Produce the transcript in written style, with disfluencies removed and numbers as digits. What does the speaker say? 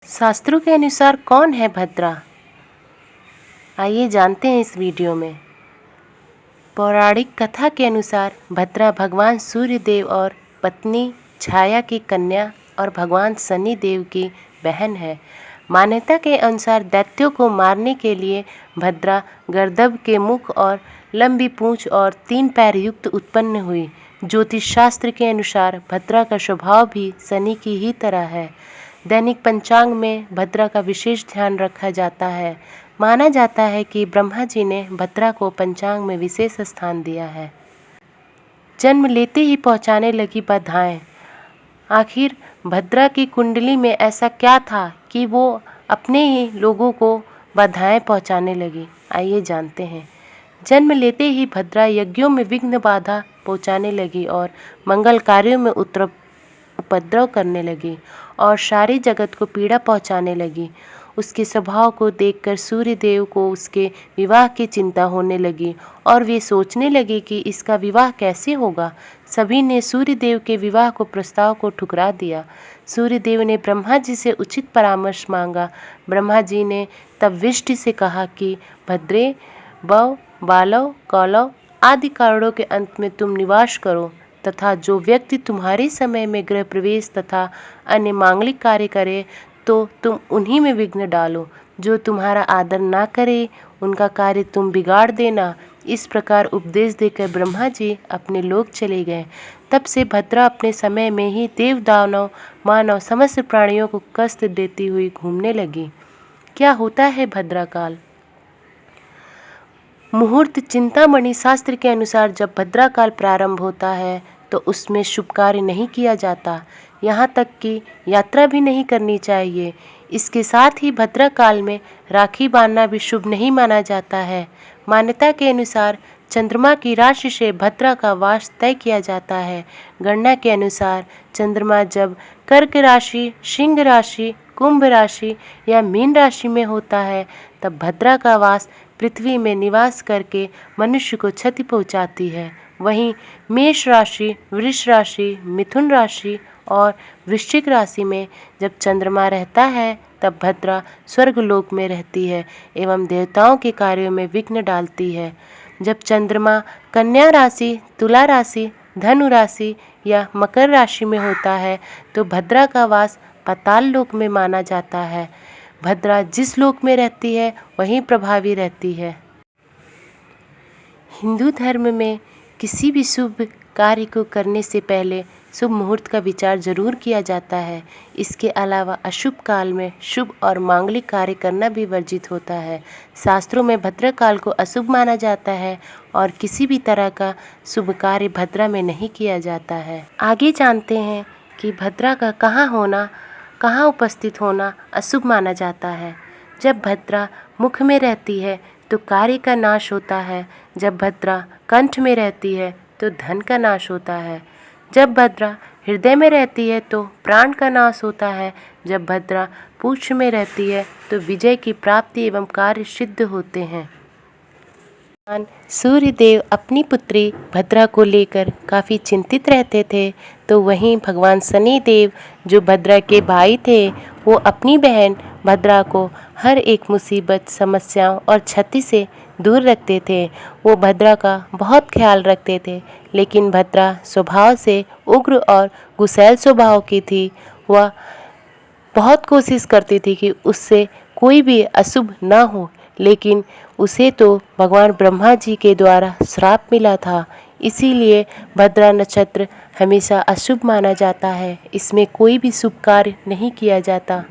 शास्त्रों के अनुसार कौन है भद्रा? आइए जानते हैं इस वीडियो में। पौराणिक कथा के अनुसार भद्रा भगवान सूर्य देव और पत्नी छाया की कन्या और भगवान शनि देव की बहन है। मान्यता के अनुसार दैत्यों को मारने के लिए भद्रा गर्दभ के मुख और लंबी पूंछ और 3 पैर युक्त उत्पन्न हुई। ज्योतिष शास्त्र के अनुसार भद्रा का स्वभाव भी शनि की ही तरह है। दैनिक पंचांग में भद्रा का विशेष ध्यान रखा जाता है। माना जाता है कि ब्रह्मा जी ने भद्रा को पंचांग में विशेष स्थान दिया है। जन्म लेते ही पहुंचाने लगी बधाएं। आखिर भद्रा की कुंडली में ऐसा क्या था कि वो अपने ही लोगों को बधाएं पहुंचाने लगी? आइए जानते हैं। जन्म लेते ही भद्रा यज्ञों में विघ्न बाधा पहुंचाने लगी और मंगल कार्यों में उपद्रव करने लगी और सारी जगत को पीड़ा पहुंचाने लगी। उसके स्वभाव को देखकर सूर्य देव को उसके विवाह की चिंता होने लगी और वे सोचने लगे कि इसका विवाह कैसे होगा। सभी ने सूर्य देव के विवाह को प्रस्ताव को ठुकरा दिया। सूर्य देव ने ब्रह्मा जी से उचित परामर्श मांगा। ब्रह्मा जी ने तब विष्टि से कहा कि भद्रे, बव, बालव, कौलव आदि कारणों के अंत में तुम निवास करो तथा जो व्यक्ति तुम्हारे समय में गृह प्रवेश तथा अन्य मांगलिक कार्य करे तो तुम उन्हीं में विघ्न डालो। जो तुम्हारा आदर ना करे उनका कार्य तुम बिगाड़ देना। इस प्रकार उपदेश देकर ब्रह्मा जी अपने लोक चले गए। तब से भद्रा अपने समय में ही देव दानव मानव समस्त प्राणियों को कष्ट देती हुई घूमने लगी। क्या होता है भद्रा काल? मुहूर्त चिंतामणि शास्त्र के अनुसार जब भद्रा काल प्रारंभ होता है तो उसमें शुभ कार्य नहीं किया जाता, यहाँ तक कि यात्रा भी नहीं करनी चाहिए। इसके साथ ही भद्रा काल में राखी बांधना भी शुभ नहीं माना जाता है। मान्यता के अनुसार चंद्रमा की राशि से भद्रा का वास तय किया जाता है। गणना के अनुसार चंद्रमा जब कर्क राशि, सिंह राशि, कुंभ राशि या मीन राशि में होता है तब भद्रा का वास पृथ्वी में निवास करके मनुष्य को क्षति पहुंचाती है। वहीं मेष राशि, वृष राशि, मिथुन राशि और वृश्चिक राशि में जब चंद्रमा रहता है तब भद्रा स्वर्गलोक में रहती है एवं देवताओं के कार्यों में विघ्न डालती है। जब चंद्रमा कन्या राशि, तुला राशि, धनु राशि या मकर राशि में होता है तो भद्रा का वास पाताल लोक में माना जाता है। भद्रा जिस लोक में रहती है वहीं प्रभावी रहती है। हिंदू धर्म में किसी भी शुभ कार्य को करने से पहले शुभ मुहूर्त का विचार जरूर किया जाता है। इसके अलावा अशुभ काल में शुभ और मांगलिक कार्य करना भी वर्जित होता है। शास्त्रों में भद्रा काल को अशुभ माना जाता है और किसी भी तरह का शुभ कार्य भद्रा में नहीं किया जाता है। आगे जानते हैं कि भद्रा का कहाँ उपस्थित होना अशुभ माना जाता है। जब भद्रा मुख में रहती है तो कार्य का नाश होता है। जब भद्रा कंठ में रहती है तो धन का नाश होता है। जब भद्रा हृदय में रहती है तो प्राण का नाश होता है। जब भद्रा पूंछ में रहती है तो विजय की प्राप्ति एवं कार्य सिद्ध होते हैं। सूर्य देव अपनी पुत्री भद्रा को लेकर काफ़ी चिंतित रहते थे, तो वहीं भगवान शनि देव जो भद्रा के भाई थे वो अपनी बहन भद्रा को हर एक मुसीबत, समस्याओं और क्षति से दूर रखते थे। वो भद्रा का बहुत ख्याल रखते थे, लेकिन भद्रा स्वभाव से उग्र और गुस्सैल स्वभाव की थी। वह बहुत कोशिश करती थी कि उससे कोई भी अशुभ ना हो, लेकिन उसे तो भगवान ब्रह्मा जी के द्वारा श्राप मिला था। इसीलिए भद्रा नक्षत्र हमेशा अशुभ माना जाता है। इसमें कोई भी शुभ कार्य नहीं किया जाता।